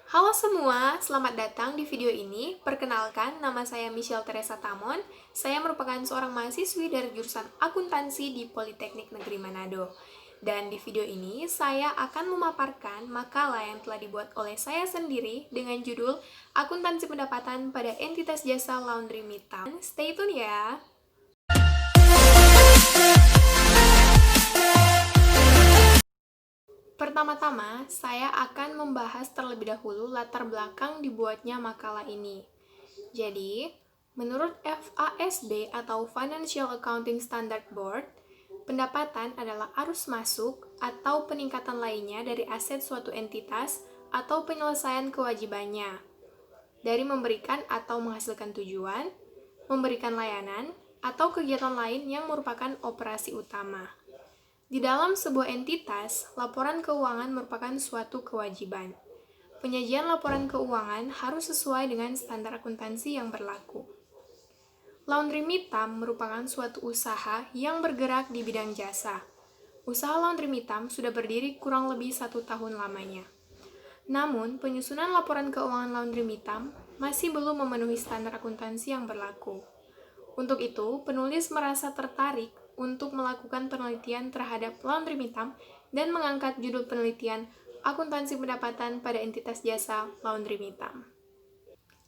Halo semua, selamat datang di video ini. Perkenalkan, nama saya Michelle Teresa Tamon. Saya merupakan seorang mahasiswi dari jurusan akuntansi di Politeknik Negeri Manado. Dan di video ini, saya akan memaparkan makalah yang telah dibuat oleh saya sendiri dengan judul Akuntansi Pendapatan pada Entitas Jasa Laundry Mitam. Stay tune ya! Pertama-tama, saya akan membahas terlebih dahulu latar belakang dibuatnya makalah ini. Jadi, menurut FASB atau Financial Accounting Standard Board, pendapatan adalah arus masuk atau peningkatan lainnya dari aset suatu entitas atau penyelesaian kewajibannya, dari memberikan atau menghasilkan tujuan, memberikan layanan, atau kegiatan lain yang merupakan operasi utama. Di dalam sebuah entitas, laporan keuangan merupakan suatu kewajiban. Penyajian laporan keuangan harus sesuai dengan standar akuntansi yang berlaku. Laundry Mitam merupakan suatu usaha yang bergerak di bidang jasa. Usaha Laundry Mitam sudah berdiri kurang lebih 1 tahun lamanya. Namun, penyusunan laporan keuangan Laundry Mitam masih belum memenuhi standar akuntansi yang berlaku. Untuk itu, penulis merasa tertarik untuk melakukan penelitian terhadap Laundry Mitam dan mengangkat judul penelitian Akuntansi Pendapatan pada Entitas Jasa Laundry Mitam.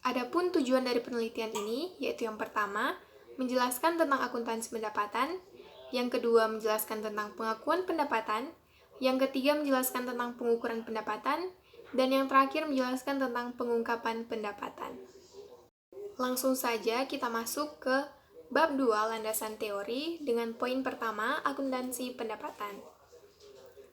Adapun tujuan dari penelitian ini, yaitu yang pertama, menjelaskan tentang akuntansi pendapatan, yang kedua menjelaskan tentang pengakuan pendapatan, yang ketiga menjelaskan tentang pengukuran pendapatan, dan yang terakhir menjelaskan tentang pengungkapan pendapatan. Langsung saja kita masuk ke Bab 2 Landasan Teori dengan poin pertama, akuntansi pendapatan.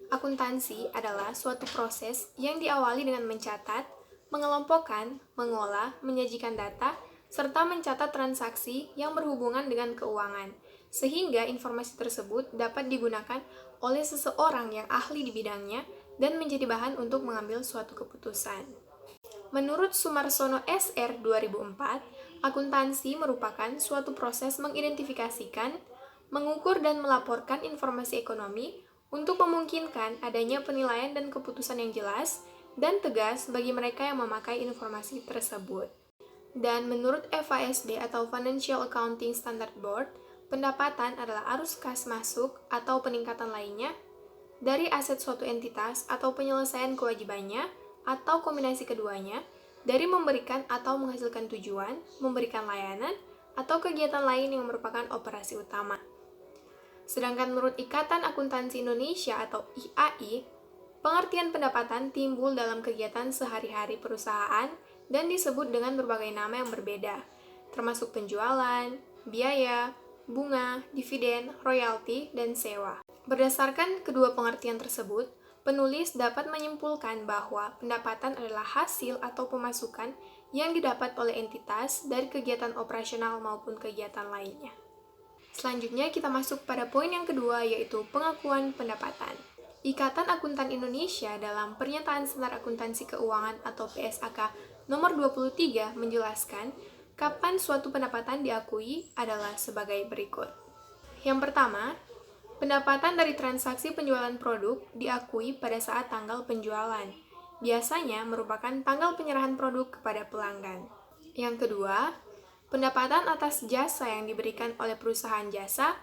Akuntansi adalah suatu proses yang diawali dengan mencatat, mengelompokkan, mengolah, menyajikan data, serta mencatat transaksi yang berhubungan dengan keuangan, sehingga informasi tersebut dapat digunakan oleh seseorang yang ahli di bidangnya dan menjadi bahan untuk mengambil suatu keputusan. Menurut Sumarsono SR 2004, akuntansi merupakan suatu proses mengidentifikasikan, mengukur dan melaporkan informasi ekonomi untuk memungkinkan adanya penilaian dan keputusan yang jelas dan tegas bagi mereka yang memakai informasi tersebut. Dan menurut FASB atau Financial Accounting Standard Board, pendapatan adalah arus kas masuk atau peningkatan lainnya dari aset suatu entitas atau penyelesaian kewajibannya atau kombinasi keduanya, dari memberikan atau menghasilkan tujuan, memberikan layanan, atau kegiatan lain yang merupakan operasi utama. Sedangkan menurut Ikatan Akuntansi Indonesia atau IAI, pengertian pendapatan timbul dalam kegiatan sehari-hari perusahaan dan disebut dengan berbagai nama yang berbeda, termasuk penjualan, biaya, bunga, dividen, royalti, dan sewa. Berdasarkan kedua pengertian tersebut, penulis dapat menyimpulkan bahwa pendapatan adalah hasil atau pemasukan yang didapat oleh entitas dari kegiatan operasional maupun kegiatan lainnya. Selanjutnya kita masuk pada poin yang kedua, yaitu pengakuan pendapatan. Ikatan Akuntan Indonesia dalam Pernyataan Standar Akuntansi Keuangan atau PSAK nomor 23 menjelaskan kapan suatu pendapatan diakui adalah sebagai berikut. Yang pertama, pendapatan dari transaksi penjualan produk diakui pada saat tanggal penjualan. Biasanya merupakan tanggal penyerahan produk kepada pelanggan. Yang kedua, pendapatan atas jasa yang diberikan oleh perusahaan jasa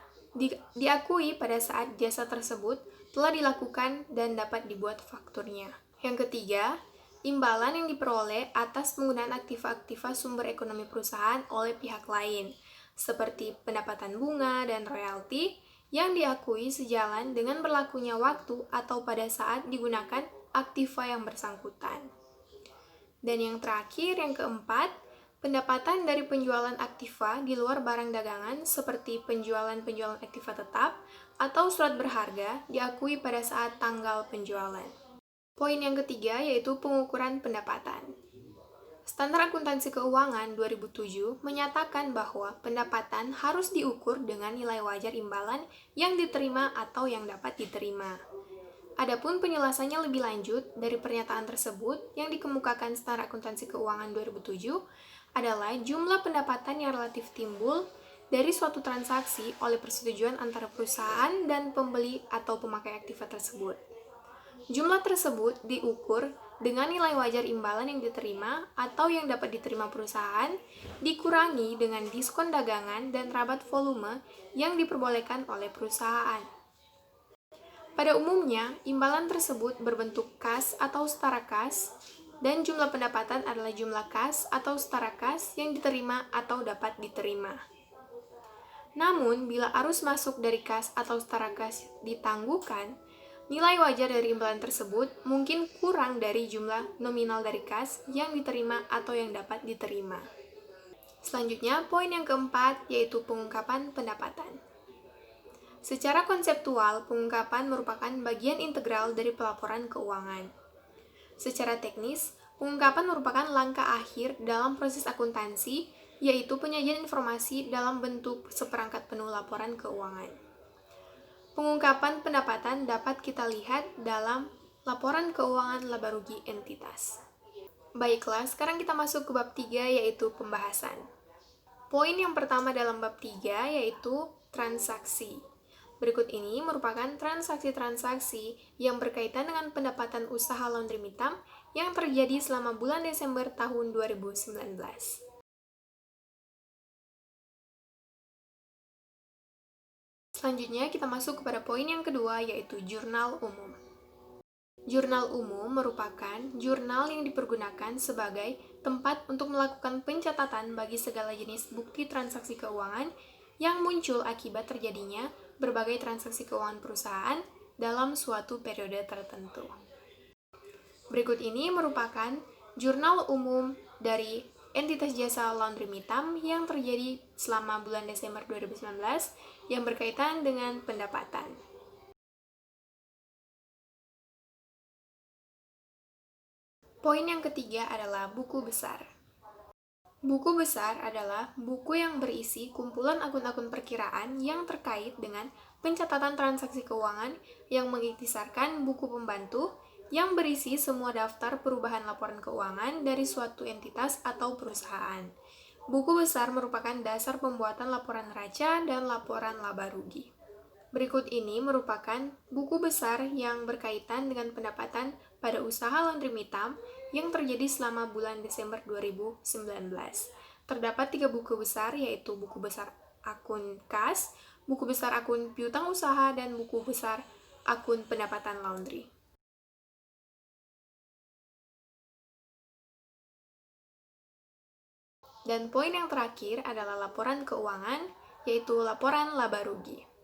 diakui pada saat jasa tersebut telah dilakukan dan dapat dibuat fakturnya. Yang ketiga, imbalan yang diperoleh atas penggunaan aktiva-aktiva sumber ekonomi perusahaan oleh pihak lain, seperti pendapatan bunga dan royalti, yang diakui sejalan dengan berlakunya waktu atau pada saat digunakan aktiva yang bersangkutan. Dan yang terakhir, yang keempat, pendapatan dari penjualan aktiva di luar barang dagangan seperti penjualan aktiva tetap atau surat berharga diakui pada saat tanggal penjualan. Poin yang ketiga yaitu pengukuran pendapatan. Standar Akuntansi Keuangan 2007 menyatakan bahwa pendapatan harus diukur dengan nilai wajar imbalan yang diterima atau yang dapat diterima. Adapun penjelasannya lebih lanjut dari pernyataan tersebut yang dikemukakan Standar Akuntansi Keuangan 2007 adalah jumlah pendapatan yang relatif timbul dari suatu transaksi oleh persetujuan antara perusahaan dan pembeli atau pemakai aktiva tersebut. Jumlah tersebut diukur dengan nilai wajar imbalan yang diterima atau yang dapat diterima perusahaan dikurangi dengan diskon dagangan dan rabat volume yang diperbolehkan oleh perusahaan. Pada umumnya, imbalan tersebut berbentuk kas atau setara kas, dan jumlah pendapatan adalah jumlah kas atau setara kas yang diterima atau dapat diterima. Namun, bila arus masuk dari kas atau setara kas ditangguhkan, nilai wajar dari imbalan tersebut mungkin kurang dari jumlah nominal dari kas yang diterima atau yang dapat diterima. Selanjutnya, poin yang keempat yaitu pengungkapan pendapatan. Secara konseptual, pengungkapan merupakan bagian integral dari pelaporan keuangan. Secara teknis, pengungkapan merupakan langkah akhir dalam proses akuntansi, yaitu penyajian informasi dalam bentuk seperangkat penuh laporan keuangan. Pengungkapan pendapatan dapat kita lihat dalam laporan keuangan laba rugi entitas. Baiklah, sekarang kita masuk ke bab 3 yaitu pembahasan. Poin yang pertama dalam bab 3 yaitu transaksi. Berikut ini merupakan transaksi-transaksi yang berkaitan dengan pendapatan usaha laundry Mitam yang terjadi selama bulan Desember tahun 2019. Selanjutnya kita masuk kepada poin yang kedua yaitu jurnal umum. Jurnal umum merupakan jurnal yang dipergunakan sebagai tempat untuk melakukan pencatatan bagi segala jenis bukti transaksi keuangan yang muncul akibat terjadinya berbagai transaksi keuangan perusahaan dalam suatu periode tertentu. Berikut ini merupakan jurnal umum dari entitas jasa laundry Mitam yang terjadi selama bulan Desember 2019 yang berkaitan dengan pendapatan. Poin yang ketiga adalah buku besar. Buku besar adalah buku yang berisi kumpulan akun-akun perkiraan yang terkait dengan pencatatan transaksi keuangan yang mengintisarkan buku pembantu yang berisi semua daftar perubahan laporan keuangan dari suatu entitas atau perusahaan. Buku besar merupakan dasar pembuatan laporan neraca dan laporan laba rugi. Berikut ini merupakan buku besar yang berkaitan dengan pendapatan pada usaha laundry Mitam yang terjadi selama bulan Desember 2019. Terdapat 3 buku besar yaitu buku besar akun kas, buku besar akun piutang usaha, dan buku besar akun pendapatan laundry. Dan poin yang terakhir adalah laporan keuangan, yaitu laporan laba rugi.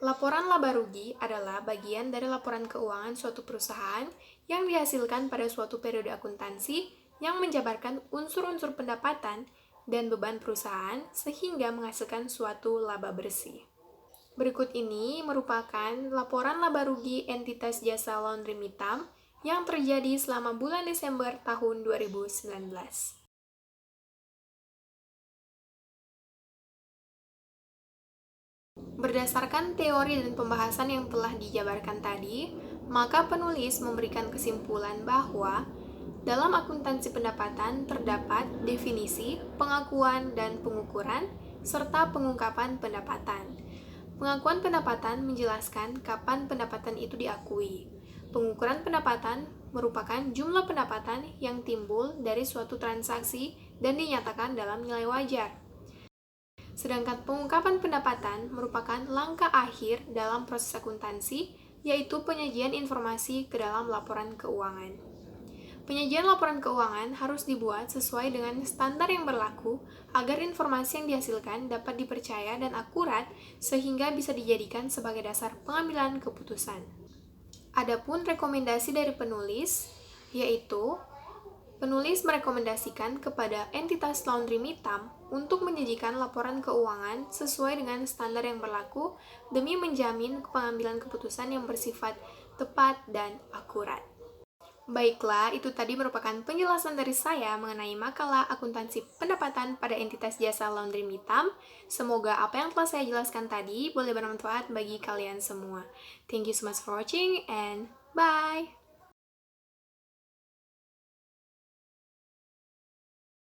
Laporan laba rugi adalah bagian dari laporan keuangan suatu perusahaan yang dihasilkan pada suatu periode akuntansi yang menjabarkan unsur-unsur pendapatan dan beban perusahaan sehingga menghasilkan suatu laba bersih. Berikut ini merupakan laporan laba rugi entitas jasa laundry Mitam yang terjadi selama bulan Desember tahun 2019. Berdasarkan teori dan pembahasan yang telah dijabarkan tadi, maka penulis memberikan kesimpulan bahwa dalam akuntansi pendapatan terdapat definisi, pengakuan, dan pengukuran, serta pengungkapan pendapatan. Pengakuan pendapatan menjelaskan kapan pendapatan itu diakui. Pengukuran pendapatan merupakan jumlah pendapatan yang timbul dari suatu transaksi dan dinyatakan dalam nilai wajar. Sedangkan pengungkapan pendapatan merupakan langkah akhir dalam proses akuntansi, yaitu penyajian informasi ke dalam laporan keuangan. Penyajian laporan keuangan harus dibuat sesuai dengan standar yang berlaku agar informasi yang dihasilkan dapat dipercaya dan akurat sehingga bisa dijadikan sebagai dasar pengambilan keputusan. Adapun rekomendasi dari penulis, yaitu penulis merekomendasikan kepada entitas laundry Mitam untuk menyajikan laporan keuangan sesuai dengan standar yang berlaku demi menjamin pengambilan keputusan yang bersifat tepat dan akurat. Baiklah, itu tadi merupakan penjelasan dari saya mengenai makalah akuntansi pendapatan pada entitas jasa laundry Mitam. Semoga apa yang telah saya jelaskan tadi boleh bermanfaat bagi kalian semua. Thank you so much for watching and bye!